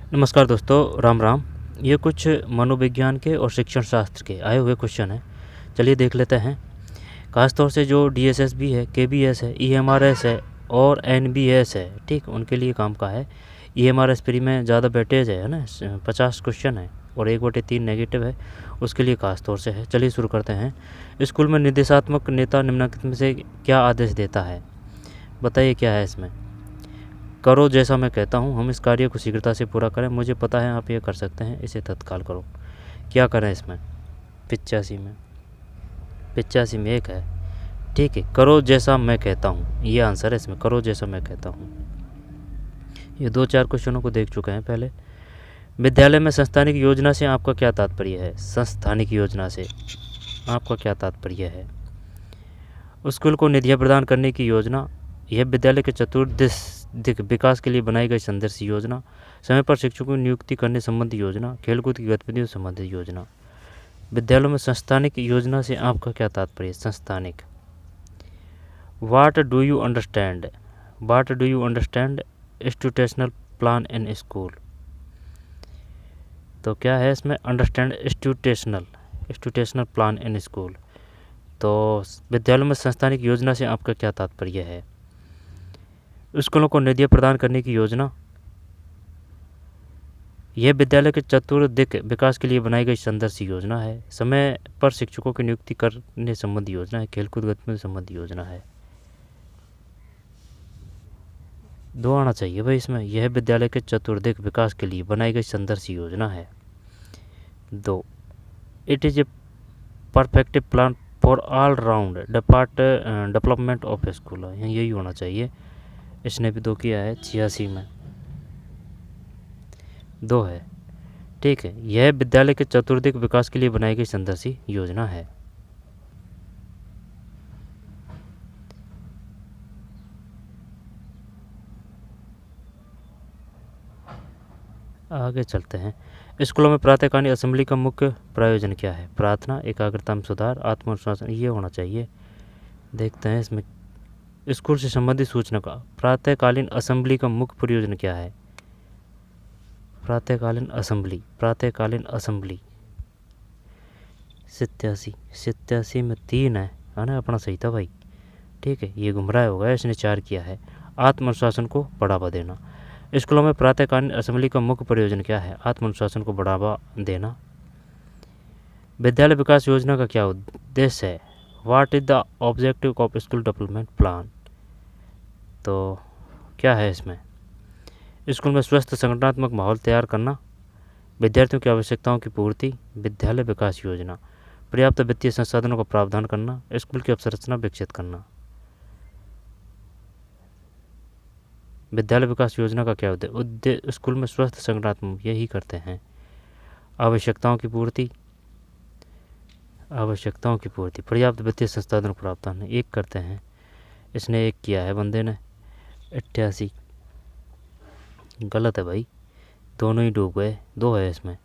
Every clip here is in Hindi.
नमस्कार दोस्तों, राम राम। ये कुछ मनोविज्ञान के और शिक्षण शास्त्र के आए हुए क्वेश्चन हैं। चलिए देख लेते हैं। खासतौर से जो DSSB है, KBS है, EMRS है और NBS है, ठीक, उनके लिए काम का है। EMRS प्री में ज़्यादा वेटेज है ना, 50 क्वेश्चन है और 1/3 नेगेटिव है, उसके लिए खास तौर से है। चलिए शुरू करते हैं। स्कूल में निर्देशात्मक नेता निम्नलिखित में से क्या आदेश देता है? बताइए क्या है इसमें। करो जैसा मैं कहता हूँ, हम इस कार्य को शीघ्रता से पूरा करें, मुझे पता है आप ये कर सकते हैं, इसे तत्काल करो। क्या करें इसमें? 85 में एक है, ठीक है। करो जैसा मैं कहता हूँ, ये आंसर है इसमें, करो जैसा मैं कहता हूँ। ये 2-4 क्वेश्चनों को देख चुके हैं पहले। विद्यालय में संस्थानिक योजना से आपका क्या तात्पर्य है? संस्थानिक योजना से आपका क्या तात्पर्य है? स्कूल को निधियाँ प्रदान करने की योजना, यह विद्यालय के चतुर्दिक विकास के लिए बनाई गई संदर्श योजना, समय पर शिक्षकों की नियुक्ति करने संबंधी योजना, खेलकूद की गतिविधियों संबंधित योजना। विद्यालयों में संस्थानिक योजना से आपका क्या तात्पर्य? संस्थानिक। What do you understand institutional plan in school? तो क्या है इसमें? Understand institutional plan in school. तो विद्यालयों में संस्थानिक योजना से आपका क्या तात्पर्य है? स्कूलों को निधियाँ प्रदान करने की योजना, यह विद्यालय के चतुर्दिक विकास के लिए बनाई गई संदर्श योजना है, समय पर शिक्षकों की नियुक्ति करने संबंधी योजना है, खेलकूद गतिविधि संबंधी योजना है। 2 आना चाहिए भाई इसमें। यह विद्यालय के चतुर्दिक विकास के लिए बनाई गई संदर्श योजना है। 2, it is a perfect plan for all round development of school, यही होना चाहिए। इसने भी 2 किया है, 86 में 2 है, ठीक है। यह विद्यालय के चतुर्दिक विकास के लिए बनाई गई संदर्शी योजना है। आगे चलते हैं। स्कूलों में प्रातःकालीन असेंबली का मुख्य प्रयोजन क्या है? प्रार्थना, एकाग्रता में सुधार, आत्मविश्वास, ये होना चाहिए। देखते हैं इसमें स्कूल से संबंधित सूचना का प्रातःकालीन असेंबली का मुख्य प्रयोजन क्या है? प्रातःकालीन असेंबली 87 में 3 है ना, अपना सही था भाई, ठीक है। ये गुमराह हो गया, इसने 4 किया है। आत्मनुशासन को बढ़ावा देना। स्कूलों में प्रातःकालीन असेंबली का मुख्य प्रयोजन क्या है? आत्मनुशासन को बढ़ावा देना। विद्यालय विकास योजना का क्या उद्देश्य है? What is the objective of school development plan? तो क्या है इसमें? स्कूल में स्वस्थ संगठनात्मक माहौल तैयार करना, विद्यार्थियों की आवश्यकताओं की पूर्ति, विद्यालय विकास योजना, पर्याप्त वित्तीय संसाधनों का प्रावधान करना, स्कूल की अवसंरचना विकसित करना। विद्यालय विकास योजना का क्या उद्देश्य? स्कूल में स्वस्थ संगठनात्मक, यही करते हैं। आवश्यकताओं की पूर्ति, पर्याप्त वित्तीय संसाधन प्रावधान, एक करते हैं। इसने 1 किया है बंदे ने, 88 गलत है भाई, दोनों ही डूब गए। 2 है इसमें।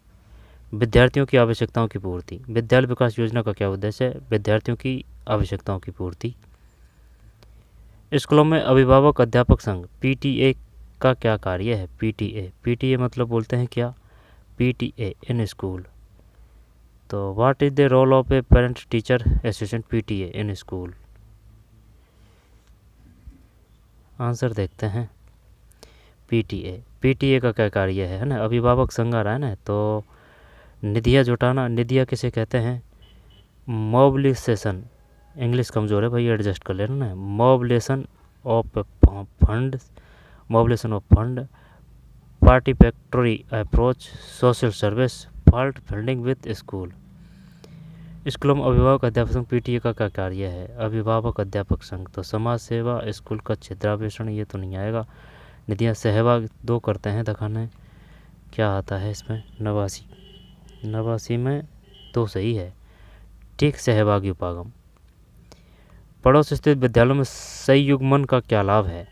विद्यार्थियों की आवश्यकताओं की पूर्ति, विद्यालय विकास योजना का क्या उद्देश्य है? विद्यार्थियों की आवश्यकताओं की पूर्ति। स्कूलों में अभिभावक अध्यापक संघ PTA का क्या कार्य है? PTA मतलब बोलते हैं क्या? PTA in school. तो what is the role of a parent teacher association PTA in school? Answer देखते हैं। PTA का क्या कार्य है ना? अभिभावक संघ आ रहा है ना, तो निधियाँ जुटाना। निधियाँ किसे कहते हैं? मोबिलाइजेशन, इंग्लिश कमज़ोर है भाई, एडजस्ट कर लेना ना। Mobilisation of fund, participatory approach, social service, fault funding with school. स्कूलों में अभिभावक अध्यापक संघ PTA का क्या कार्य है? अभिभावक अध्यापक संघ, तो समाज सेवा, स्कूल का क्षेत्रान्वेषण, ये तो नहीं आएगा। निधियाँ सहभाग 2 करते हैं, दिखाना क्या आता है इसमें। 89 में 2 सही है, ठीक। सहभागी उपागम। पड़ोस स्थित विद्यालयों में संयुग्मन का क्या लाभ है?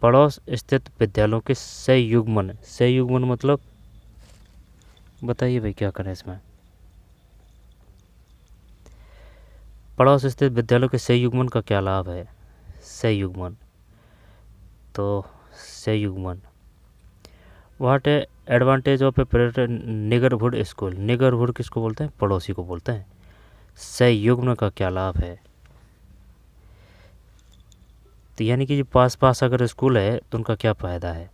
पड़ोस स्थित विद्यालयों के संयुग्मन मतलब बताइए भाई, क्या करें इसमें? पड़ोस स्थित विद्यालयों के संयुग्मन का क्या लाभ है? संयुग्मन, तो संयुग्मन what advantage of a neighbourhood school, neighbourhood किसको बोलते हैं? पड़ोसी को बोलते हैं। सहयुग्म का क्या लाभ है? तो यानी कि पास पास अगर स्कूल है तो उनका क्या फ़ायदा है?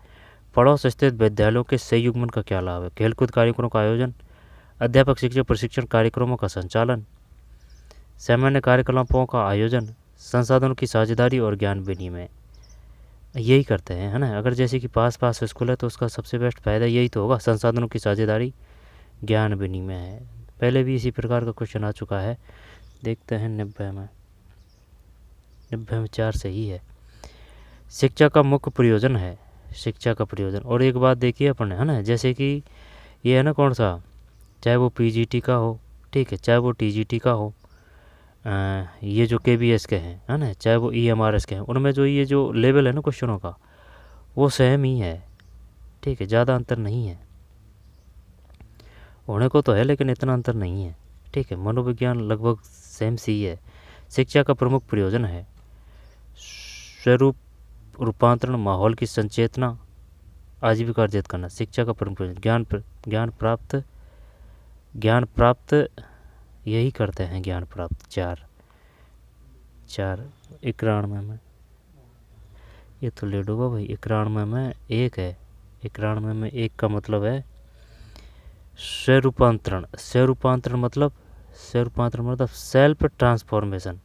पड़ोस स्थित विद्यालयों के सहयुग्मन का क्या लाभ है? खेलकूद कार्यक्रमों का आयोजन, अध्यापक शिक्षक प्रशिक्षण कार्यक्रमों का संचालन, सामान्य कार्यकलापों का आयोजन, संसाधनों की साझेदारी और ज्ञान विनिमय, यही करते हैं, है ना। अगर जैसे कि पास पास स्कूल है तो उसका सबसे बेस्ट फ़ायदा यही तो होगा, संसाधनों की साझेदारी, ज्ञान विनिमय है। पहले भी इसी प्रकार का क्वेश्चन आ चुका है। देखते हैं 90 में 4 सही है। शिक्षा का मुख्य प्रयोजन है, शिक्षा का प्रयोजन। और एक बात देखिए अपन, है ना, जैसे कि ये है ना, कौन सा, चाहे वो पीजीटी का हो, ठीक है, चाहे वो टीजीटी का हो, ये जो केबीएस के हैं, है ना, चाहे वो ईएमआरएस के हैं, उनमें जो ये जो लेवल है ना क्वेश्चनों का, वो सेम ही है, ठीक है, ज़्यादा अंतर नहीं है। होने को तो है लेकिन इतना अंतर नहीं है, ठीक है। मनोविज्ञान लगभग सेम सी है। शिक्षा का प्रमुख प्रयोजन है स्वरूप रूपांतरण, माहौल की संचेतना, आजीविका अर्जित करना। शिक्षा का प्रमुख प्रयोजन ज्ञान प्राप्त यही करते हैं, ज्ञान प्राप्त। 4 91 में, ये तो ले डूबा भाई। 91 में 1 है, 91 में 1 का मतलब है स्वरूपांतरण। स्वरूपांतरण मतलब सेल्फ ट्रांसफॉर्मेशन।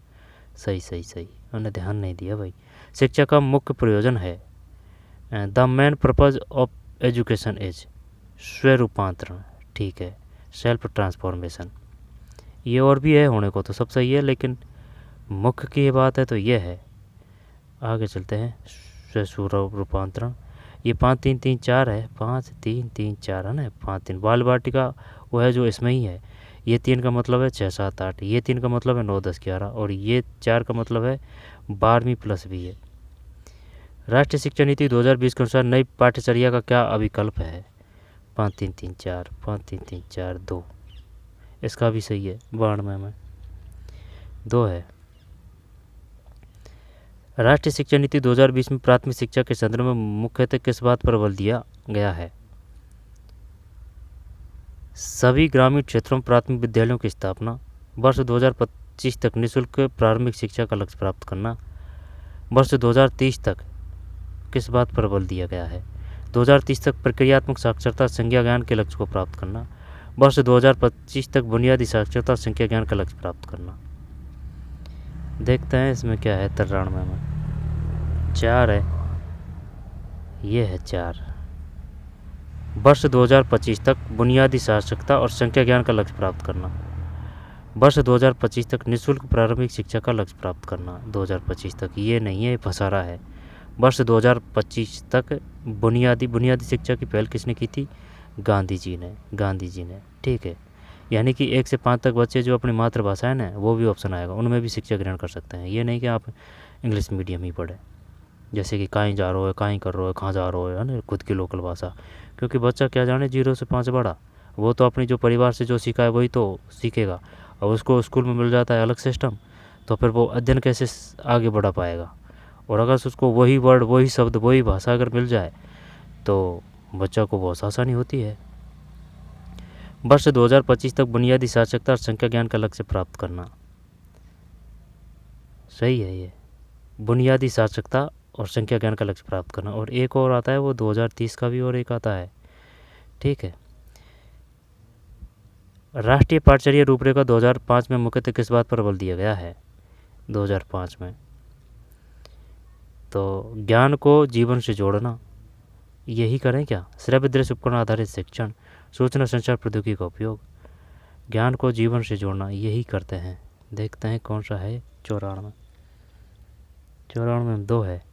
सही, मैंने ध्यान नहीं दिया भाई। शिक्षा का मुख्य प्रयोजन है, the main purpose of education is, स्वरूपांतरण, ठीक है, सेल्फ ट्रांसफॉर्मेशन। ये और भी है, होने को तो सब सही है, लेकिन मुख्य की ये बात है तो ये है। आगे चलते हैं, स्वरूपांतरण। ये 5 3 3 4 है, 5 3 3 4 है ना, 5 3। बाल वाटिका वो है जो इसमें ही है। ये 3 का मतलब है 6 7 8, ये 3 का मतलब है 9 10 11, और ये 4 का मतलब है 12वीं प्लस भी है। राष्ट्रीय शिक्षा नीति 2020 के अनुसार नई पाठ्यचर्या का क्या अभिकल्प है? 5 3 3 4, 5 3 3 4 2, इसका भी सही है। 92 में 2 है। राष्ट्रीय शिक्षा नीति 2020 में प्राथमिक शिक्षा के संदर्भ में मुख्यतः किस बात पर बल दिया गया है? सभी ग्रामीण क्षेत्रों में प्राथमिक विद्यालयों की स्थापना, वर्ष 2025 तक निःशुल्क प्रारंभिक शिक्षा का लक्ष्य प्राप्त करना, वर्ष 2030 तक किस बात पर बल दिया गया है? 2030 तक प्रक्रियात्मक साक्षरता संख्या ज्ञान के लक्ष्य को प्राप्त करना, वर्ष 2025 तक बुनियादी साक्षरता संख्या ज्ञान का लक्ष्य प्राप्त करना। देखते हैं इसमें क्या है। 93 में 4 है, ये है 4। वर्ष 2025 तक बुनियादी साक्षरता और संख्या ज्ञान का लक्ष्य प्राप्त करना, वर्ष 2025 तक निःशुल्क प्रारंभिक शिक्षा का लक्ष्य प्राप्त करना। 2025 तक ये नहीं है, ये फंसारा है। वर्ष 2025 तक बुनियादी शिक्षा की पहल किसने की थी? गांधी जी ने, ठीक है। यानी कि 1 से 5 तक बच्चे जो अपनी मातृभाषा है ना, वो भी ऑप्शन आएगा, उनमें भी शिक्षा ग्रहण कर सकते हैं। ये नहीं कि आप इंग्लिश मीडियम ही पढ़ें, जैसे कि कहीं जा रहे हो, कहीं कर रहे हो, कहाँ जा रहे हो, है ना, खुद की लोकल भाषा। क्योंकि बच्चा क्या जाने 0 से 5 बड़ा, वो तो अपनी जो परिवार से जो सीखा है वही तो सीखेगा। और उसको स्कूल में मिल जाता है अलग सिस्टम, तो फिर वो अध्ययन कैसे आगे बढ़ा पाएगा? और अगर उसको वही वर्ड, वही शब्द, वही भाषा अगर मिल जाए तो बच्चा को बहुत आसानी होती है। वर्ष 2025 तक बुनियादी साक्षरता और संख्या ज्ञान का लक्ष्य प्राप्त करना, सही है ये, बुनियादी साक्षरता और संख्या ज्ञान का लक्ष्य प्राप्त करना। और एक और आता है वो 2030 का भी, और एक आता है, ठीक है। राष्ट्रीय पाठ्यचर्या रूपरेखा 2005 में मुख्यतः किस बात पर बल दिया गया है? 2005 में तो ज्ञान को जीवन से जोड़ना, यही करें क्या? श्रव्य दृश्य उपकरण आधारित शिक्षण, सूचना संचार प्रौद्योगिकी का उपयोग, ज्ञान को जीवन से जोड़ना, यही करते हैं। देखते हैं कौन सा है। 94 में 2 है,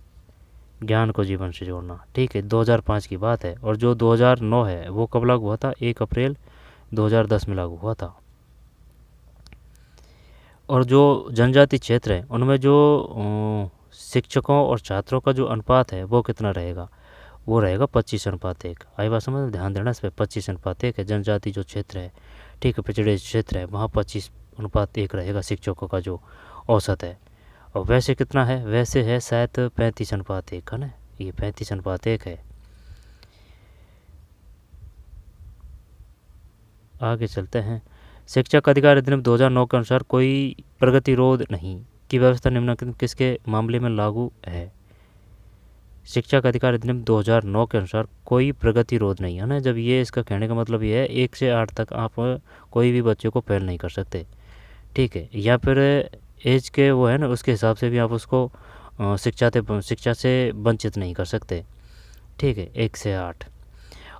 ज्ञान को जीवन से जोड़ना, ठीक है। 2005 की बात है। और जो 2009 है वो कब लागू हुआ था? 1 अप्रैल 2010 में लागू हुआ था। और जो जनजाति क्षेत्र है उनमें जो शिक्षकों और छात्रों का जो अनुपात है वो कितना रहेगा? वो रहेगा 25:1। आई बात समझ, ध्यान देना इस पर। 25:1 है। जनजाति जो क्षेत्र है, ठीक है, पिछड़े क्षेत्र है, वहाँ 25:1 रहेगा शिक्षकों का जो औसत है। और वैसे कितना है? वैसे है शायद 35:1, है ना, ये 35:1 है। आगे चलते हैं। शिक्षा का अधिकार अधिनियम 2009 के अनुसार कोई प्रगतिरोध नहीं की व्यवस्था निम्नलिखित किसके मामले में लागू है? शिक्षा का अधिकार अधिनियम 2009 के अनुसार कोई प्रगतिरोध नहीं है ना। जब ये इसका कहने का मतलब ये है 1 से 8 तक आप कोई भी बच्चे को फेल नहीं कर सकते, ठीक है, या फिर एज के वो है ना उसके हिसाब से भी आप उसको शिक्षा से वंचित नहीं कर सकते, ठीक है, 1 से 8।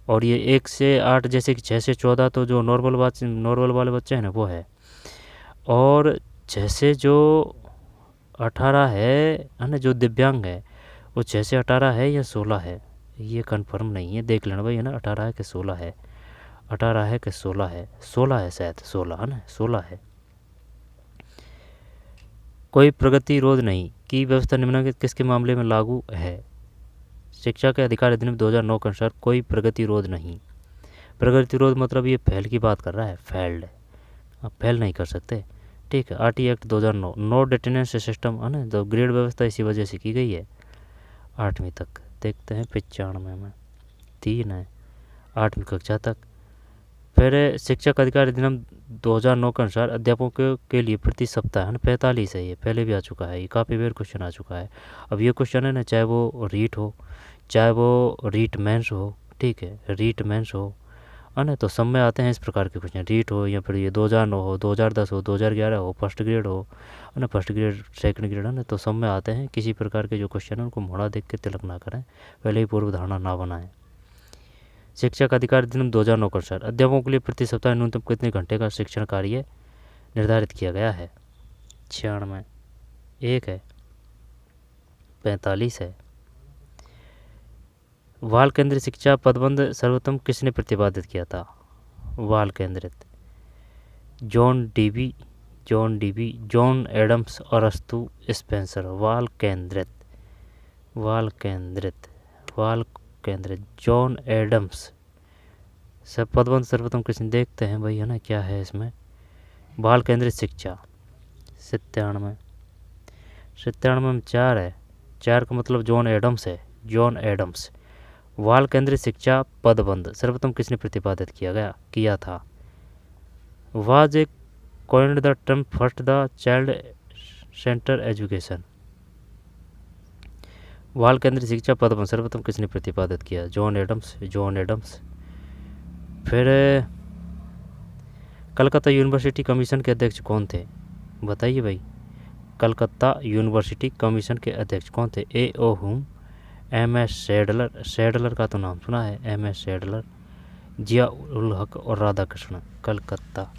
और ये 1 से 8 जैसे कि 6 से 14 तो जो नॉर्मल वाले बच्चे हैं ना वो है, और जैसे जो 18 है ना जो दिव्यांग है वो 6 से 18 है या 16 है, ये कंफर्म नहीं है, देख लेना भाई है ना, 18 है कि 16 है, 18 है कि 16 है, 16 है शायद, 16 है ना, 16 है। कोई प्रगतिरोध नहीं की व्यवस्था निम्नलिखित किसके मामले में लागू है? शिक्षा के अधिकार अधिनियम 2009 के अनुसार कोई प्रगतिरोध नहीं। प्रगतिरोध मतलब ये फेल की बात कर रहा है, फेल्ड, आप फेल नहीं कर सकते, ठीक है। RT एक्ट 2009 नो डिटेंडेंस सिस्टम है ना, तो ग्रेड व्यवस्था इसी वजह से की गई है 8वीं तक। देखते हैं 95 में 3 है 8वीं कक्षा तक। फिर शिक्षक अधिकार अधिनियम 2009 के अनुसार अध्यापकों के लिए प्रति सप्ताह है ना 45 है, ये पहले भी आ चुका है, ये काफ़ी बार क्वेश्चन आ चुका है। अब ये क्वेश्चन है ना, चाहे वो रीट हो चाहे वो रीट मेंस हो, ठीक है, रीट मेंस हो है ना, तो सब में आते हैं इस प्रकार के क्वेश्चन, रीट हो या फिर ये 2009 हो, 2010 हो, 2011 हो, फर्स्ट ग्रेड हो है ना, फर्स्ट ग्रेड सेकंड ग्रेड है ना, तो सब में आते हैं। किसी प्रकार के जो क्वेश्चन है उनको मोड़ा देख के तिलक ना करें, पहले ही पूर्व धारणा ना बनाएं। शिक्षा का अधिकार अधिनियम 2009 के अनुसार अध्यापकों के लिए प्रति सप्ताह न्यूनतम कितने घंटे का शिक्षण कार्य निर्धारित किया गया है? 96 1 है, 45 है। बाल केंद्रित शिक्षा पदबंध सर्वोत्तम किसने प्रतिपादित किया था? बाल केंद्रित जॉन डीवी, जॉन एडम्स और अस्तु स्पेंसर। बाल केंद्रित जॉन एडम्स सब पदबंध सर्वोत्तम किसने, देखते हैं भाई है ना क्या है इसमें। बाल केंद्रित शिक्षा 97 में 4 है, 4 का मतलब जॉन एडम्स है, जॉन एडम्स। बाल केंद्रित शिक्षा पदबंध सर्वोत्तम किसने प्रतिपादित किया था? Was a coined the term first the child centre education. बाल केंद्रित शिक्षा पदबंध सर्वोत्तम किसने प्रतिपादित किया? John Adams. फिर कलकत्ता यूनिवर्सिटी कमीशन के अध्यक्ष कौन थे? बताइए भाई, कलकत्ता यूनिवर्सिटी कमीशन के अध्यक्ष कौन थे? A.O. हुम, MS सैडलर का तो नाम सुना है, MS सैडलर, जिया उल हक और राधाकृष्ण। कलकत्ता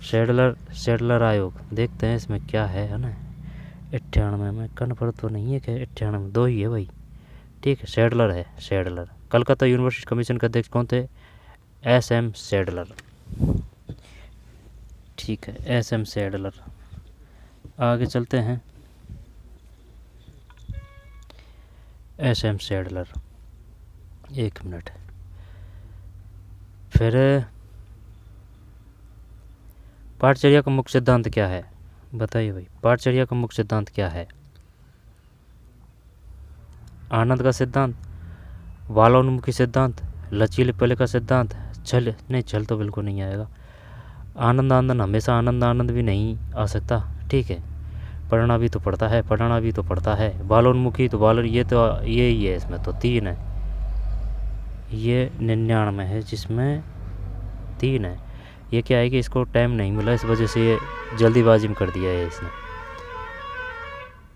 सैडलर आयोग, देखते हैं इसमें क्या है ना। 98 में कन्फर्म तो नहीं है कि 98 में 2 ही है भाई, ठीक है, सैडलर है, सैडलर। कलकत्ता यूनिवर्सिटी कमीशन के अध्यक्ष कौन थे? SM सैडलर, ठीक है, SM सैडलर। आगे चलते हैं, SM सैडलर, 1 मिनट। फिर पाठचर्या का मुख्य सिद्धांत क्या है? बताइए भाई, पाठचर्या का मुख्य सिद्धांत क्या है? आनंद का सिद्धांत, बालोन्मुखी सिद्धांत, लचीलेपन का सिद्धांत, छल तो बिल्कुल नहीं आएगा। आनंद हमेशा आनंद भी नहीं आ सकता, ठीक है, पढ़ना भी तो पड़ता है। बालोन्मुखी तो ये ही है, इसमें तो 3 है, ये 99 है जिसमें 3 है। ये क्या है कि इसको टाइम नहीं मिला, इस वजह से ये जल्दीबाजी में कर दिया है इसने।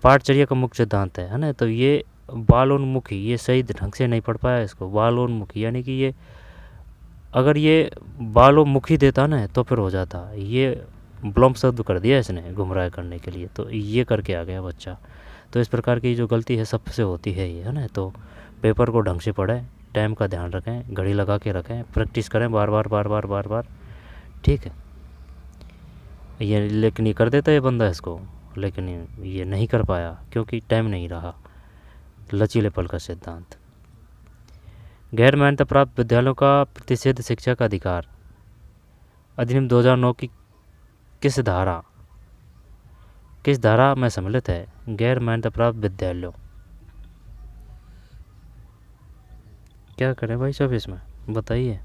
पाठचर्या का मुख्य सिद्धांत है ना, तो ये बालोन्मुखी, ये सही ढंग से नहीं पढ़ पाया इसको। बालोन्मुखी यानी कि ये अगर ये बालोमुखी देता ना तो फिर हो जाता, ये ब्लॉम शब्द कर दिया इसने गुमराह करने के लिए, तो ये करके आ गया बच्चा। तो इस प्रकार की जो गलती है सबसे होती है ये है ना। तो पेपर को ढंग से पढ़ें, टाइम का ध्यान रखें, घड़ी लगा के रखें, प्रैक्टिस करें बार बार, ठीक है। ये लेकिन ये कर देता है बंदा इसको, लेकिन ये नहीं कर पाया क्योंकि टाइम नहीं रहा। लचीलेपन का सिद्धांत, गैर मान्यता प्राप्त विद्यालयों का प्रतिषेध शिक्षा का अधिकार अधिनियम 2009 की किस धारा में सम्मिलित है? गैर मान्यता प्राप्त विद्यालयों, क्या करें भाई सब इसमें बताइए।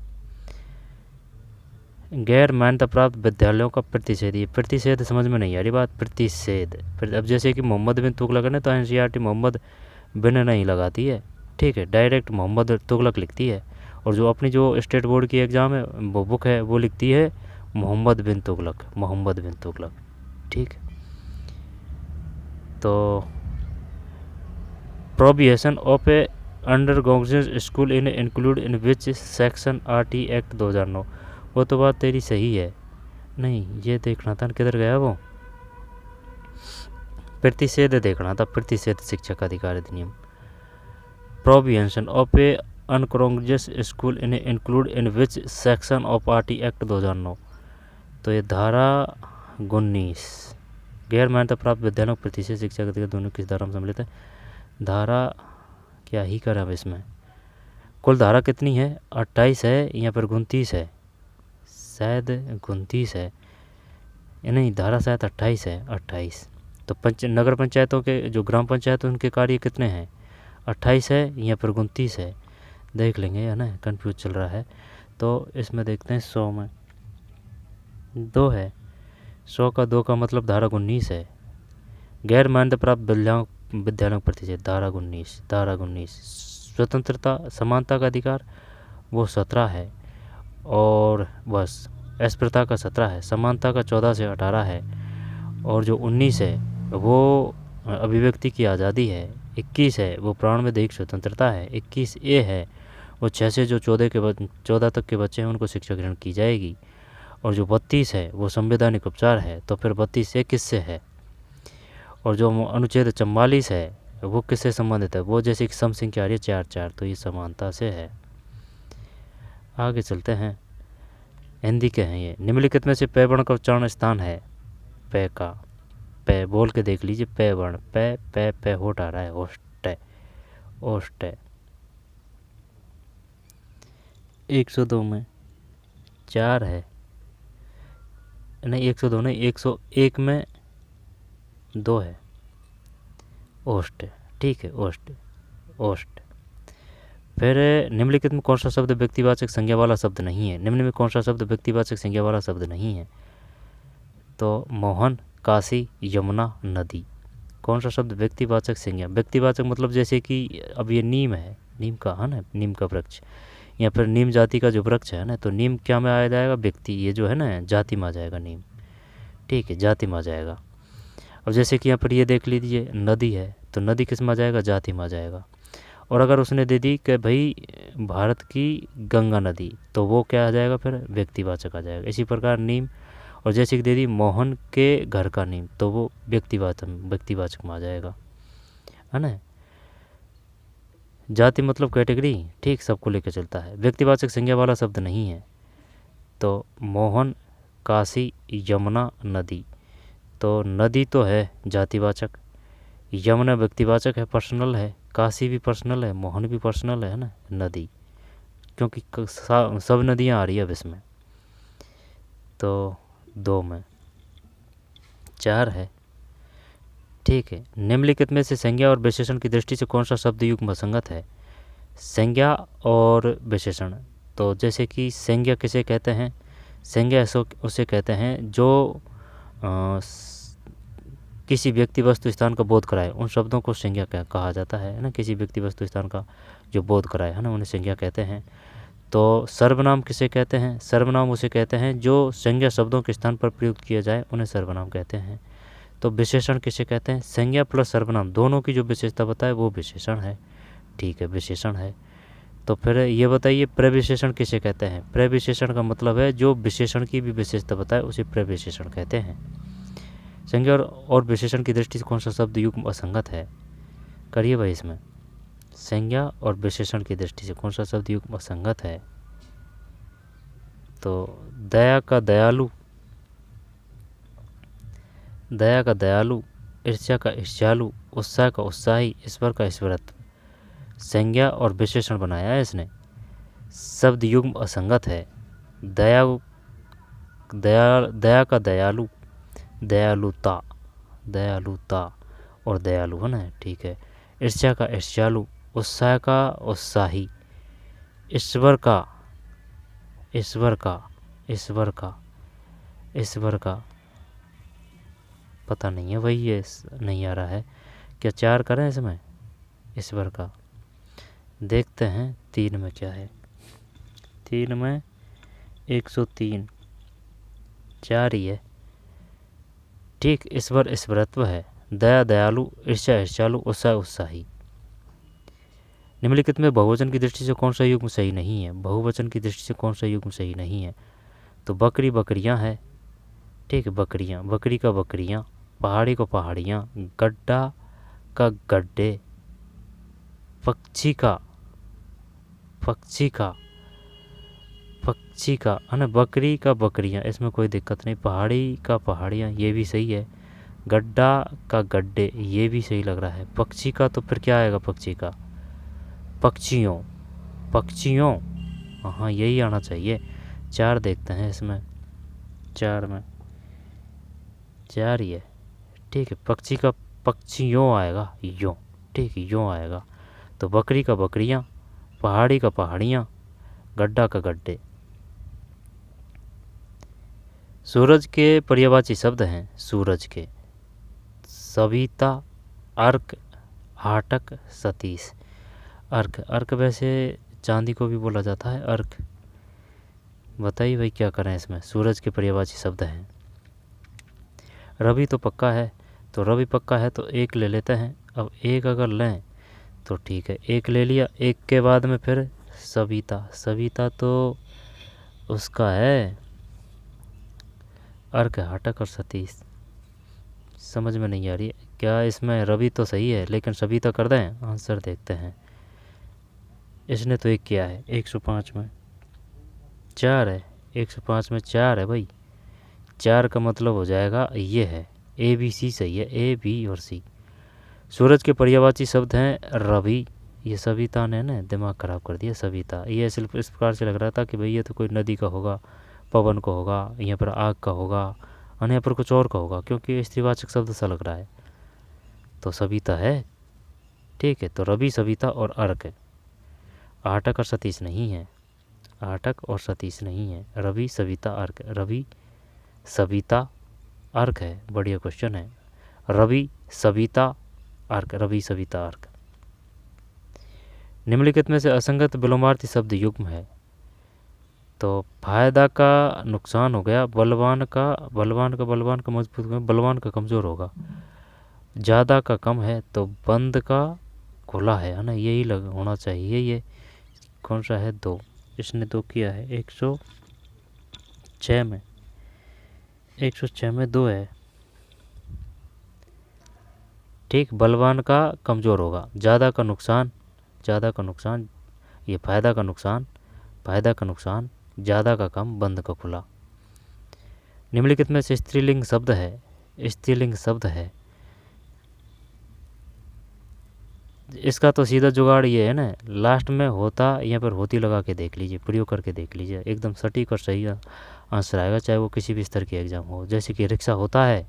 गैर मान्यता प्राप्त विद्यालयों का प्रतिषेध, ये प्रतिषेध समझ में नहीं आ रही बात, प्रतिषेध। अब जैसे कि मोहम्मद बिन तुगलक है ना, तो एनसीईआरटी मोहम्मद बिन नहीं लगाती है, ठीक है, डायरेक्ट मोहम्मद तुगलक लिखती है। और जो अपनी जो स्टेट बोर्ड की एग्ज़ाम है वो बुक है वो लिखती है मोहम्मद बिन तुगलक, मोहम्मद बिन तुगलक, ठीक है। तो prohibition of a under graduate school in include in which section RT act 2009, वो तो बात तेरी सही है, नहीं ये देखना था किधर गया वो, प्रतिषेध देखना था, प्रतिषेध शिक्षक अधिकार अधिनियम। Prohibition of a undergraduate school in include in which section of RT act 2009, तो ये धारा 19, गैर मान्यता प्राप्त विद्यालयों प्रतिषेध शिक्षा अधिकार दोनों किस धारा में सम्मिलित है। धारा क्या ही करा अब इसमें, कुल धारा कितनी है, 28 है या फिर 29 है, शायद 29 है, नहीं धारा शायद 28 है, 28। तो नगर पंचायतों के जो ग्राम पंचायत उनके कार्य कितने हैं, 28 है या फिर 29 है, देख लेंगे, है ना, कंफ्यूज चल रहा है। तो इसमें देखते हैं 100 में 2 है, 100 का 2 का मतलब धारा 19 है। गैर मान्यता प्राप्त विद्यालयों प्रतिषेध धारा 19, धारा 19। स्वतंत्रता समानता का अधिकार वो 17 है, और बस अस्पृश्यता का 17 है, समानता का 14 से 18 है, और जो 19 है वो अभिव्यक्ति की आज़ादी है, 21 है वो प्राण में दैहिक स्वतंत्रता है, 21 ए है वो 6 से जो 14 तक के बच्चे हैं उनको शिक्षा ग्रहण की जाएगी, और जो 32 है वो संवैधानिक उपचार है, तो फिर 32 ए किससे है, और जो अनुच्छेद 44 है वो किससे संबंधित है, वो जैसे कि सम संख्या आ रही है 4-4, तो ये समानता से है। आगे चलते हैं, हिंदी के हैं ये। निम्नलिखित में से पे वर्ण का उच्चारण स्थान है, पे का, पे बोल के देख लीजिए, पे वर्ण, पे पे पे होट आ रहा है, होस्ट है, ओस्ट है। 102 में 4 है, नहीं 102 नहीं, 101 में 2 है, ओस्ट है, ठीक है, ओस्ट, ओस्ट। फिर निम्नलिखित में कौन सा शब्द व्यक्तिवाचक संज्ञा वाला शब्द नहीं है, निम्न में कौन सा शब्द व्यक्तिवाचक संज्ञा वाला शब्द नहीं है, तो मोहन, काशी, यमुना, नदी। कौन सा शब्द व्यक्तिवाचक संज्ञा, व्यक्तिवाचक मतलब जैसे कि अब ये नीम है, नीम का है ना, नीम का वृक्ष, या फिर नीम जाति का जो वृक्ष है ना, तो नीम क्या में आ जाएगा, व्यक्ति, ये जो है ना जाति में आ जाएगा नीम, ठीक है, जाति में आ जाएगा। अब जैसे कि यहाँ पर ये देख लीजिए नदी है, तो नदी किस में आ जाएगा, जाति में आ जाएगा। और अगर उसने दे दी कि भाई भारत की गंगा नदी, तो वो क्या आ जाएगा, फिर व्यक्तिवाचक आ जाएगा। इसी प्रकार नीम, और जैसे कि दे दी मोहन के घर का नीम, तो वो व्यक्तिवाचक में आ जाएगा, है ना। जाति मतलब कैटेगरी, ठीक, सबको लेकर चलता है, व्यक्तिवाचक संज्ञा वाला शब्द नहीं है। तो मोहन, काशी, यमुना, नदी, तो नदी तो है जातिवाचक, यमुना व्यक्तिवाचक है, पर्सनल है, काशी भी पर्सनल है, मोहन भी पर्सनल है ना, नदी, क्योंकि सब नदियाँ आ रही है अब इसमें। तो 2 में 4 है, ठीक है। निम्नलिखित में से संज्ञा और विशेषण की दृष्टि से कौन सा शब्द युग्म असंगत है, संज्ञा और विशेषण। तो जैसे कि संज्ञा किसे कहते हैं, संज्ञा उसे कहते हैं जो किसी व्यक्ति वस्तु स्थान का बोध कराए, उन शब्दों को संज्ञा कहा जाता है ना, किसी व्यक्ति वस्तु स्थान का जो बोध कराए, है ना, उन्हें संज्ञा कहते हैं। तो सर्वनाम किसे कहते हैं, सर्वनाम उसे कहते हैं जो संज्ञा शब्दों के स्थान पर प्रयुक्त किया जाए, उन्हें सर्वनाम कहते हैं। तो विशेषण किसे कहते हैं, संज्ञा प्लस सर्वनाम दोनों की जो विशेषता बताए वो विशेषण है, ठीक है, विशेषण है। तो फिर ये बताइए प्रविशेषण किसे कहते हैं, प्रविशेषण का मतलब है जो विशेषण की भी विशेषता बताए उसे प्रविशेषण कहते हैं। संज्ञा और विशेषण की दृष्टि से कौन सा शब्द युग्म असंगत है, करिए भाई इसमें, संज्ञा और विशेषण की दृष्टि से कौन सा शब्द युग्म असंगत है। तो दया का दयालु, दया का दयालु, ईर्ष्या का ईर्ष्यालु, उत्साह का उत्साही, ईश्वर का ईश्वरत्व, संज्ञा और विशेषण बनाया है इसने, शब्द युग्म असंगत है। दया का दयालु, दयालुता, दयालुता और दयालु, है ना, ठीक है। ईर्ष्या का ईर्ष्यालु, उत्साह का उत्साही, ईश्वर का ईश्वर का, ईश्वर का पता नहीं है भाई, ये नहीं आ रहा है। क्या 4 करें इसमें? ईश्वर का देखते हैं 3 में क्या है। 3 में 103, 4 ही है। ठीक, ईश्वर ईश्वरत्व है, दया दयालु, ईर्ष्या ईर्ष्यालु, उत्साह उत्साही। निम्नलिखित में बहुवचन की दृष्टि से कौन सा युग्म सही नहीं है? बहुवचन की दृष्टि से कौन सा युग्म सही नहीं है? तो बकरी बकरियां है। ठीक है, बकरियां, बकरी का बकरियां, पहाड़ी को पहाड़ियां, गड्ढा का गड्ढे, पक्षी का पक्षी का पक्षी का है ना, बकरी का बकरियां, इसमें कोई दिक्कत नहीं। पहाड़ी का पहाड़ियां, ये भी सही है। गड्ढा का गड्ढे, ये भी सही लग रहा है। पक्षी का तो फिर क्या आएगा? पक्षी का पक्षियों, पक्षियों, हाँ यही आना चाहिए। 4 देखते हैं इसमें, 4 में 4 ही है। ठीक है, पक्षी का पक्षियों आएगा, यों। ठीक है, यों आएगा। तो बकरी का बकरियां, पहाड़ी का पहाड़ियां, गड्ढा का गड्ढे। सूरज के पर्यायवाची शब्द हैं, सूरज के सविता, अर्क, हाटक, सतीश। अर्क, अर्क वैसे चांदी को भी बोला जाता है, अर्क। बताइए भाई क्या करें इसमें? सूरज के पर्यायवाची शब्द हैं। रवि तो पक्का है, तो रवि पक्का है तो 1 ले लेते हैं। अब 1 अगर लें तो ठीक है, 1 ले लिया। 1 के बाद में फिर सविता, सविता तो उसका है अर्क, हाटक और सतीश। समझ में नहीं आ रही है क्या इसमें? रवि तो सही है लेकिन सविता कर दें? आंसर देखते हैं। इसने तो 1 किया है, 105 में 4 है, 105 में 4 है भाई। 4 का मतलब हो जाएगा ये है, ए बी सी सही है, ए बी और सी। सूरज के पर्यायवाची शब्द हैं रवि। ये सविता ने ना दिमाग ख़राब कर दिया, सविता। ये सिर्फ इस प्रकार से लग रहा था कि भाई ये तो कोई नदी का होगा, पवन का होगा, यहाँ पर आग का होगा और यहाँ पर कुछ और का होगा, क्योंकि स्त्रीवाचक शब्द सा लग रहा है। तो सविता है। ठीक है, तो रवि, सविता और अर्क है। आटक और सतीश नहीं है, आटक और सतीश नहीं है। रवि, सविता, अर्क। रवि, सविता, अर्क है। बढ़िया क्वेश्चन है। रवि, सविता, अर्क। रवि, सविता, अर्क। निम्नलिखित में से असंगत विलोमार्थी शब्द युग्म है। तो फायदा का नुकसान हो गया, बलवान का मजबूत हो गया, बलवान का कमज़ोर होगा। ज़्यादा का कम है तो बंद का खुला है ना, यही लग होना चाहिए। ये कौन सा है? 2। इसने 2 किया है। 106 में 106 में 2 है। ठीक, बलवान का कमज़ोर होगा, ज़्यादा का नुकसान, ज़्यादा का नुकसान, ये फायदा का नुकसान, फायदा का नुकसान, ज़्यादा का कम, बंद का खुला। निम्नलिखित में से स्त्रीलिंग शब्द है, स्त्रीलिंग शब्द है। इसका तो सीधा जुगाड़ ये है ना, लास्ट में होता यहाँ पर होती लगा के देख लीजिए, प्रयोग करके देख लीजिए, एकदम सटीक और सही आंसर आएगा, चाहे वो किसी भी स्तर की एग्ज़ाम हो। जैसे कि रिक्शा होता है,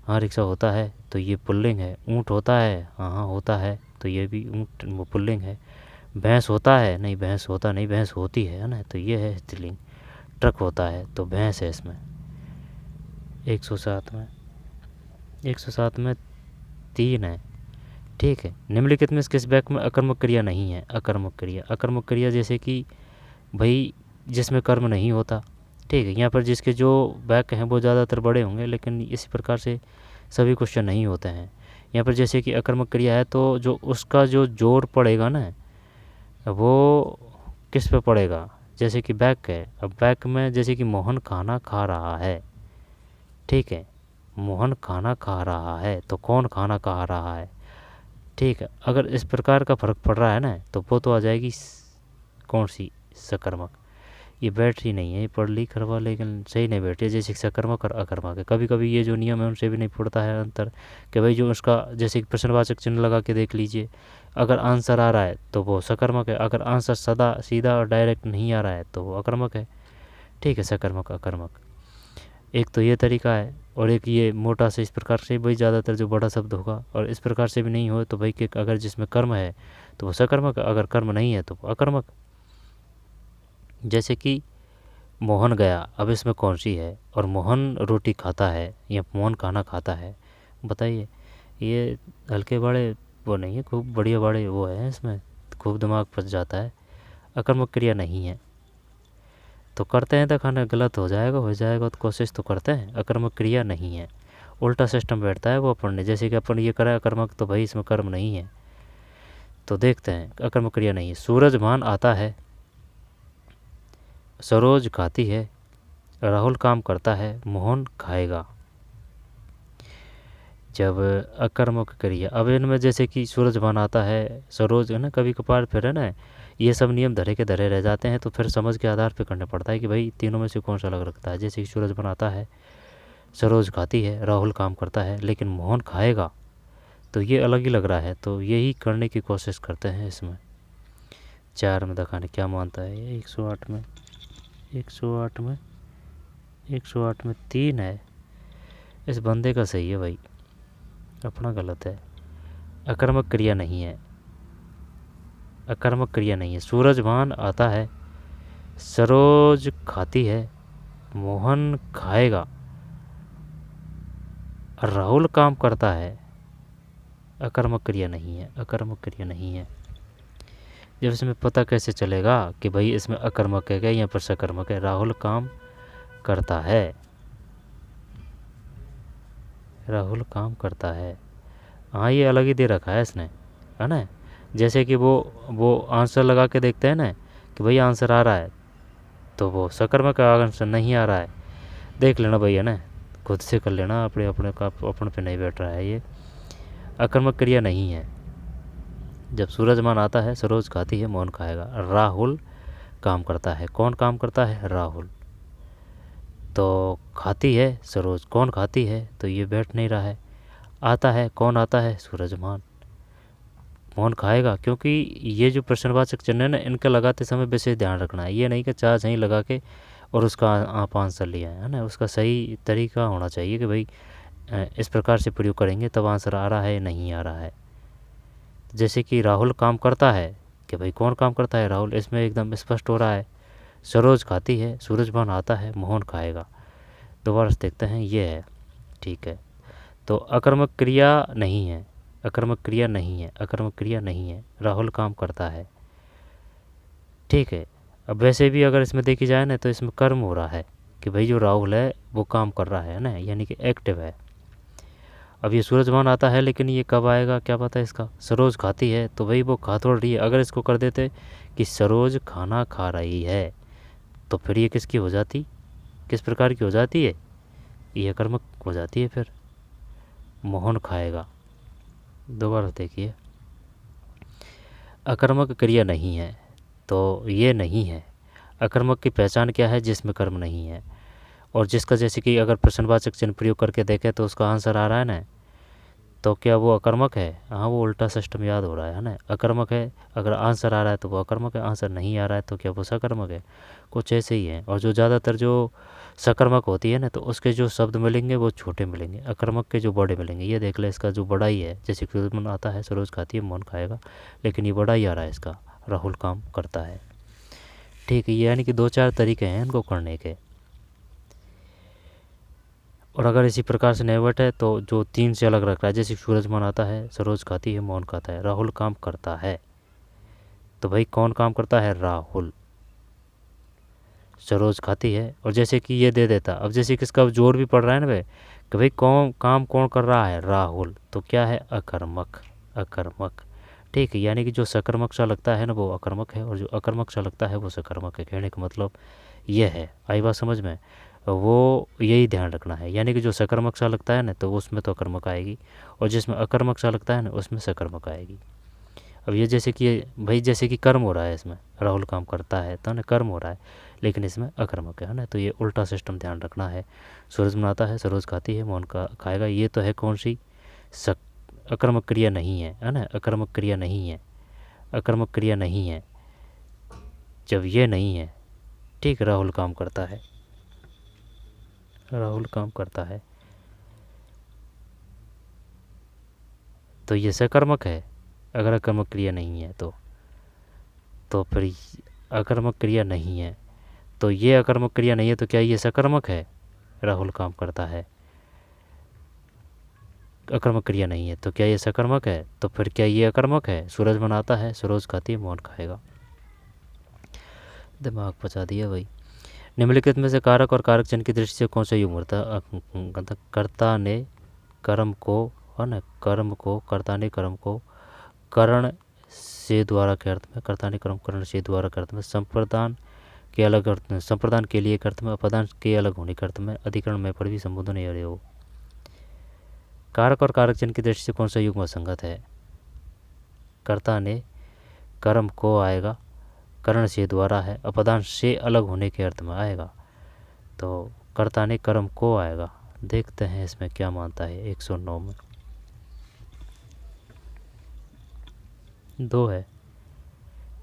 हाँ रिक्शा होता है, तो ये पुल्लिंग है। ऊँट होता है, हाँ हाँ होता है, तो ये भी ऊँट वो पुल्लिंग है। भैंस होता है, नहीं भैंस होता नहीं, भैंस होती है ना, तो ये है स्त्रीलिंग। ट्रक होता है तो भैंस है इसमें। 107 में 3 है। ठीक है, निम्नलिखित में किस वाक्य में अकर्मक क्रिया नहीं है? अकर्मक क्रिया, अकर्मक क्रिया जैसे कि भाई जिसमें कर्म नहीं होता। ठीक है, यहाँ पर जिसके जो वाक्य हैं वो ज़्यादातर बड़े होंगे, लेकिन इसी प्रकार से सभी क्वेश्चन नहीं होते हैं। यहाँ पर जैसे कि अकर्मक क्रिया है तो जो उसका जो जोर पड़ेगा ना, वो किस पे पड़ेगा? जैसे कि वाक्य है, अब वाक्य में जैसे कि मोहन खाना खा रहा है। ठीक है, मोहन खाना खा रहा है, तो कौन खाना खा रहा है? ठीक है, अगर इस प्रकार का फर्क पड़ रहा है ना, तो वो तो आ जाएगी कौन सी? सकर्मक। ये बैठ ही नहीं है, ये पढ़ ली करवा, लेकिन सही नहीं बैठी है। जैसे सकर्मक और अकर्मक है, कभी कभी ये जो नियम है उनसे भी नहीं पड़ता है अंतर, कि भाई जो उसका जैसे कि प्रश्नवाचक चिन्ह लगा के देख लीजिए, अगर आंसर आ रहा है तो वो सकर्मक है, अगर आंसर सदा सीधा और डायरेक्ट नहीं आ रहा है तो वो अकर्मक है। ठीक है, सकर्मक अकर्मक। एक तो ये तरीका है, और एक ये मोटा से इस प्रकार से भाई ज़्यादातर जो बड़ा शब्द होगा, और इस प्रकार से भी नहीं हो तो भाई कि अगर जिसमें कर्म है तो वो सकर्मक, अगर कर्म नहीं है तो वो अकर्मक। जैसे कि मोहन गया, अब इसमें कौन सी है? और मोहन रोटी खाता है या मोहन खाना खाता है? बताइए। ये हल्के बड़े वो नहीं है, खूब बढ़िया बड़े वो है, इसमें खूब दिमाग फंस जाता है। अकर्मक क्रिया नहीं है तो करते हैं तो खाना गलत हो जाएगा तो कोशिश तो करते हैं। अकर्मक क्रिया नहीं है, उल्टा सिस्टम बैठता है वो अपन ने, जैसे कि अपन ये करा है अकर्मक, तो भाई इसमें कर्म नहीं है। तो देखते हैं, अकर्मक क्रिया नहीं है। सूरजभान आता है, सरोज खाती है, राहुल काम करता है, मोहन खाएगा। जब अकर्मक क्रिया, अब इनमें जैसे कि सूरजभान आता है, सरोज है ना, कभी कभार फिर है ना ये सब नियम धरे के धरे रह जाते हैं, तो फिर समझ के आधार पे करना पड़ता है कि भाई तीनों में से कौन सा अलग रखता है। जैसे कि सूरजभान आता है, सरोज खाती है, राहुल काम करता है, लेकिन मोहन खाएगा, तो ये अलग ही लग रहा है। तो यही करने की कोशिश करते हैं इसमें। 4 में दिखाने क्या मानता है ये? 108 में 108 में 108 में 3 है। इस बंदे का सही है भाई, अपना गलत है। अकर्मक क्रिया नहीं है, अकर्मक क्रिया नहीं है। सूरजभान आता है, सरोज खाती है, मोहन खाएगा, राहुल काम करता है। अकर्मक क्रिया नहीं है, अकर्मक क्रिया नहीं है। जब इसमें पता कैसे चलेगा कि भाई इसमें अकर्मक है या फिर सकर्मक है? राहुल काम करता है, राहुल काम करता है। हाँ, ये अलग ही दे रखा है इसने, है ना। जैसे कि वो आंसर लगा के देखते हैं ना कि भाई आंसर आ रहा है, तो वो सकर्मक का आंसर नहीं आ रहा है, देख लेना भाई, है ना, खुद से कर लेना, अपने अपने का अपन पे नहीं बैठ रहा है ये। अकर्मक क्रिया नहीं है। जब सूरजमान आता है, सरोज खाती है, मोहन खाएगा, राहुल काम करता है। कौन काम करता है? राहुल। तो खाती है सरोज, कौन खाती है? तो ये बैठ नहीं रहा है। आता है, कौन आता है? सूरजमान। मोहन खाएगा, क्योंकि ये जो प्रश्नवाचक चिन्ह है ना, इनका लगाते समय विशेष ध्यान रखना है। ये नहीं कि चार सही लगा के और उसका आप आंसर लिया है ना, उसका सही तरीका होना चाहिए कि भाई इस प्रकार से प्रयोग करेंगे तब आंसर आ रहा है, नहीं आ रहा है। जैसे कि राहुल काम करता है, कि भाई कौन काम करता है? राहुल। इसमें एकदम स्पष्ट हो रहा है। सरोज खाती है, सूरजभान आता है, मोहन खाएगा। दोबारा से देखते हैं, ये है, ठीक है। तो अकर्मक क्रिया नहीं है, अकर्मक क्रिया नहीं है, अकर्मक क्रिया नहीं है, राहुल काम करता है, ठीक है। अब वैसे भी अगर इसमें देखी जाए ना, तो इसमें कर्म हो रहा है कि भाई जो राहुल है वो काम कर रहा है ना, यानी कि एक्टिव है। अब ये सूरजभान आता है, लेकिन ये कब आएगा क्या पता इसका। सरोज खाती है, तो भाई वो खा थोड़ रही है। अगर इसको कर देते कि सरोज खाना खा रही है, तो फिर ये किसकी हो जाती, किस प्रकार की हो जाती है? ये कर्मक हो जाती है। फिर मोहन खाएगा। दोबारा देखिए, अकर्मक क्रिया नहीं है, तो ये नहीं है। अकर्मक की पहचान क्या है? जिसमें कर्म नहीं है, और जिसका जैसे कि अगर प्रश्नवाचक चिन्ह प्रयोग करके देखें तो उसका आंसर आ रहा है ना, तो क्या वो अकर्मक है? हाँ, वो उल्टा सिस्टम याद हो रहा है ना। अकर्मक है, अगर आंसर आ रहा है तो वो अकर्मक है, आंसर नहीं आ रहा है तो क्या वो सकर्मक है? कुछ ऐसे ही है। और जो ज़्यादातर जो सकर्मक होती है ना, तो उसके जो शब्द मिलेंगे वो छोटे मिलेंगे, अकर्मक के जो बड़े मिलेंगे। ये देख ले, इसका जो बड़ा ही है, जैसे कि आता है, सरोज खाती है, मोहन खाएगा, लेकिन ये बड़ा ही आ रहा है इसका, राहुल काम करता है, ठीक है। यानी कि 2-4 तरीके हैं इनको करने के। और अगर इसी प्रकार से नेवट है तो जो 3 से अलग रख रहा है, जैसे सूरजमान आता है, सरोज खाती है, मोहन खाता है, राहुल काम करता है, तो भाई कौन काम करता है? राहुल। सरोज खाती है, और जैसे कि ये दे देता, अब जैसे कि इसका जोर भी पड़ रहा है ना भाई, कि भाई कौन काम कौन कर रहा है? राहुल। तो क्या है? अकर्मक, अकर्मक, ठीक है। यानी कि जो सकर्मक सा लगता है ना वो अकर्मक है, और जो अकर्मक सा लगता है वो सकर्मक है। कहने का मतलब ये है, आई बात समझ में? वो यही ध्यान रखना है। यानी कि जो सकर्मक सा लगता है ना, तो उसमें तो अकर्मक आएगी, और जिसमें अकर्मक सा लगता है ना, उसमें सकर्मक आएगी। अब ये जैसे कि भाई, जैसे कि कर्म हो रहा है इसमें, राहुल काम करता है तो ना कर्म हो रहा है, लेकिन इसमें अकर्मक है ना, तो ये उल्टा सिस्टम ध्यान रखना है। सूरज बनाता है, सरोज खाती है, मोहन का खाएगा, ये तो है कौन सी? अकर्मक क्रिया नहीं है ना, अकर्मक क्रिया नहीं है, अकर्मक क्रिया नहीं है। जब ये नहीं है, ठीक, राहुल काम करता है, राहुल काम करता है, तो ये सकर्मक है। अगर अकर्मक क्रिया नहीं है तो फिर अकर्मक क्रिया नहीं है, तो ये अकर्मक क्रिया नहीं है, तो क्या ये सकर्मक है? राहुल काम करता है, अकर्मक क्रिया नहीं है, तो क्या ये सकर्मक है? तो फिर क्या ये अकर्मक है? सूरज बनाता है, सरोज खाती है, मोहन खाएगा। दिमाग बचा दिया भाई। निम्नलिखित में से कारक और कारक चिन्ह की दृष्टि से कौन सा युग्म होता? कर्ता ने कर्म को, है ना, कर्म को, कर्ता ने कर्म को करण से द्वारा के अर्थ में, कर्ता ने कर्म करण से द्वारा के अर्थ में, संप्रदान के अलग अर्थ में, संप्रदान के लिए अर्थ में, अपदान के अलग होने के अर्थ में, अधिकरण में पर भी संबोधन नहीं हो। कारक और कारक चिन्ह की दृष्टि से कौन सा युग्म असंगत है? कर्ता ने कर्म को आएगा, करण से द्वारा है, अपदान से अलग होने के अर्थ में आएगा, तो कर्ता ने कर्म को आएगा। देखते हैं इसमें क्या मानता है। 109 में 2 है,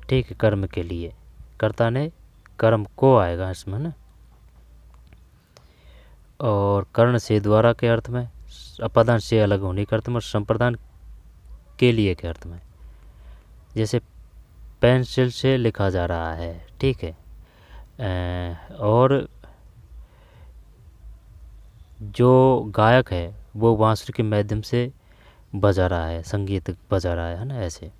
ठीक है, कर्म के लिए कर्ता ने कर्म को आएगा इसमें ना, और कर्ण से द्वारा के अर्थ में, अपदान से अलग होने के अर्थ में, संप्रदान के लिए के अर्थ में। जैसे पेंसिल से लिखा जा रहा है, ठीक है, और जो गायक है वो बांसुरी के माध्यम से बजा रहा है, संगीत बजा रहा है ना। ऐसे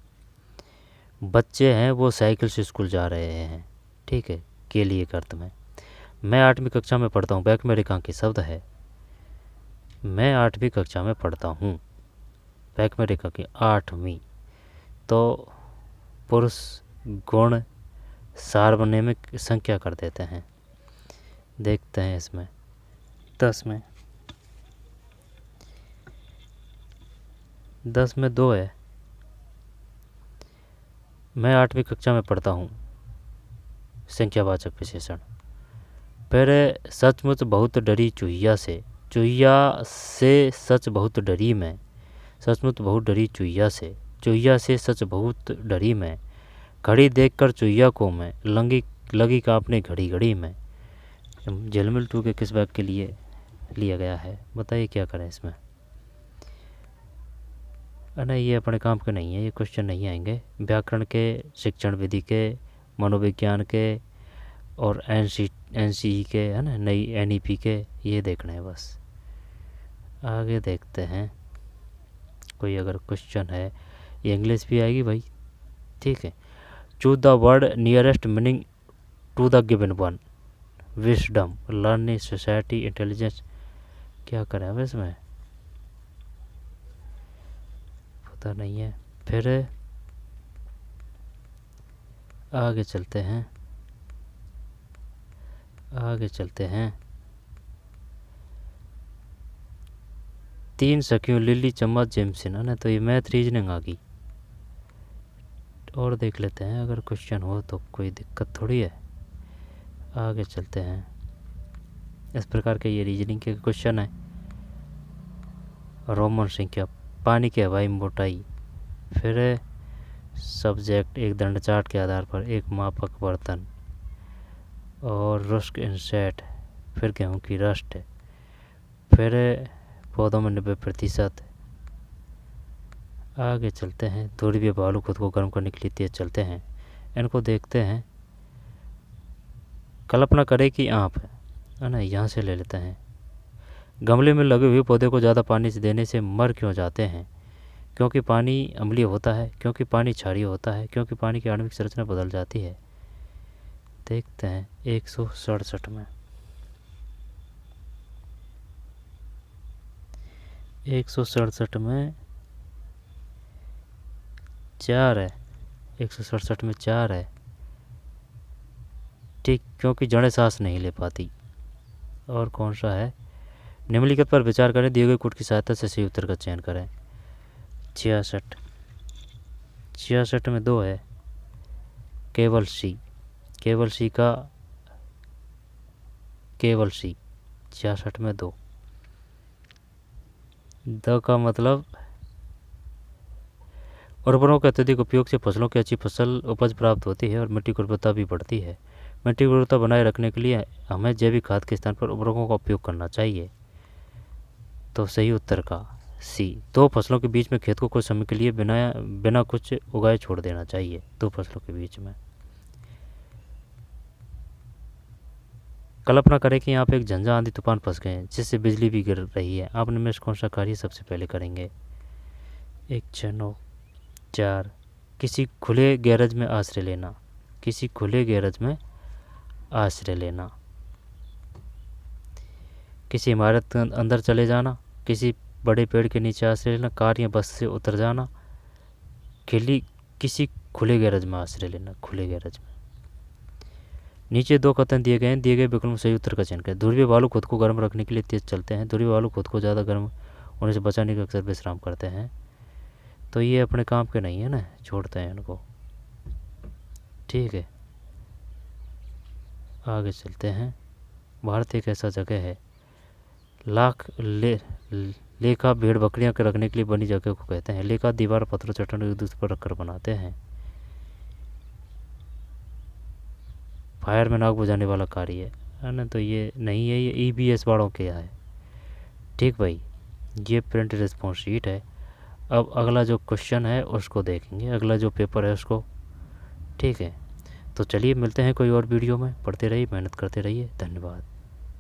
बच्चे हैं वो साइकिल से स्कूल जा रहे हैं, ठीक है, के लिए के अर्थ में। मैं 8वीं कक्षा में पढ़ता हूँ, बैक में रेखांकित शब्द है। मैं 8वीं कक्षा में पढ़ता हूँ, बैक में रेखांकित 8वीं, तो पुरुष गुण सार्वनेमिक संख्या कर देते हैं। देखते हैं इसमें 10 में 2 है। मैं 8वीं कक्षा में पढ़ता हूँ, संख्यावाचक विशेषण। फिर सचमुच बहुत डरी चूहिया से, चूहिया से सच बहुत डरी मैं, सचमुच बहुत डरी चूहिया से सच बहुत डरी मैं, घड़ी देखकर चूहिया को मैं, लगी कांपने घड़ी घड़ी में। झिलमिल 2 के किस वाक्य के लिए लिया गया है? बताइए क्या करें इसमें। नहीं, ये अपने काम के नहीं है, ये क्वेश्चन नहीं आएंगे। व्याकरण के, शिक्षण विधि के, मनोविज्ञान के और एनसीई के, है ना, नई एनईपी के, ये देखना है बस। आगे देखते हैं कोई अगर क्वेश्चन है। ये इंग्लिश भी आएगी भाई, ठीक है। Choose the word nearest meaning to the given one. Wisdom, learning, society, intelligence, क्या करें अब इसमें, पता नहीं है। फिर आगे चलते हैं, आगे चलते हैं। 3 सखियों लिली, चम्मच, जेमसिन, है ना, तो ये मैथ रीजनिंग आ गई। और देख लेते हैं अगर क्वेश्चन हो तो, कोई दिक्कत थोड़ी है। आगे चलते हैं। इस प्रकार के ये रीजनिंग के क्वेश्चन है। रोमन संख्या, पानी की हवाई मोटाई। फिर सब्जेक्ट, एक दंड चार्ट के आधार पर एक मापक बर्तन, और रुस्क इंसेट। फिर गेहूँ की रस्ट। फिर पौधों में 90%। आगे चलते हैं। थोड़ी भी भालू खुद को गर्म करने के लिए तेज चलते हैं। इनको देखते हैं। कल्पना करें कि आप, है ना, यहाँ से ले लेते हैं। गमले में लगे हुए पौधे को ज़्यादा पानी से देने से मर क्यों जाते हैं? क्योंकि पानी अम्लीय होता है, क्योंकि पानी क्षारीय होता है, क्योंकि पानी की आणविक संरचना बदल जाती है। देखते हैं 167 में। 167 में 4 है। 167 में 4 है, ठीक, क्योंकि जड़ें सांस नहीं ले पाती। और कौन सा है? निम्नलिखित पर विचार करें, दिए गए कूट की सहायता से सही उत्तर का चयन करें। 66 में 2 है। केवल सी, केवल सी का, केवल सी। 66 में 2 का मतलब उर्वरकों के अत्यधिक उपयोग से फसलों की अच्छी फसल उपज प्राप्त होती है और मिट्टी की उर्वरता भी बढ़ती है। मिट्टी की उर्वरता बनाए रखने के लिए हमें जैविक खाद के स्थान पर उर्वरकों का उपयोग करना चाहिए। तो सही उत्तर का सी। 2 फसलों के बीच में खेत को कुछ समय के लिए बिना कुछ उगाए छोड़ देना चाहिए, 2 फसलों के बीच में। कल्पना करें कि आप एक झंझा आंधी तूफान फंस गए हैं जिससे बिजली भी गिर रही है। आपने में से कौन सा कार्य सबसे पहले करेंगे? 1, 6, 9, 4, किसी खुले गैरेज में आश्रय लेना। किसी खुले गैरेज में आश्रय लेना। किसी इमारत के अंदर चले जाना। किसी बड़े पेड़ के नीचे आश्रय लेना। कार या बस से उतर जाना। किसी खुले गैरेज में आश्रय लेना। खुले गैरेज में। नीचे 2 कथन दिए गए हैं। दिए गए विकल्प में सही उत्तर का चयन करें। ध्रुवीय भालू खुद को गर्म रखने के लिए तेज चलते हैं। ध्रुवीय भालू खुद को ज़्यादा गर्म होने से बचाने के अक्सर विश्राम करते हैं। तो ये अपने काम के नहीं है ना, छोड़ते हैं इनको। ठीक है, आगे चलते हैं। भारत एक ऐसा जगह है, लेखा भेड़ बकरियां के रखने के लिए बनी जगह को कहते हैं। लेखा दीवार पत्थर चट्टानों एक दूसरे पर रखकर बनाते हैं। फायर में आग बुझाने वाला कार्य है ना, तो ये नहीं है, ये EBS वालों के है। ठीक भाई, ये प्रिंट रिस्पॉन्स शीट है। अब अगला जो क्वेश्चन है उसको देखेंगे, अगला जो पेपर है उसको। ठीक है, तो चलिए मिलते हैं कोई और वीडियो में। पढ़ते रहिए, मेहनत करते रहिए। धन्यवाद।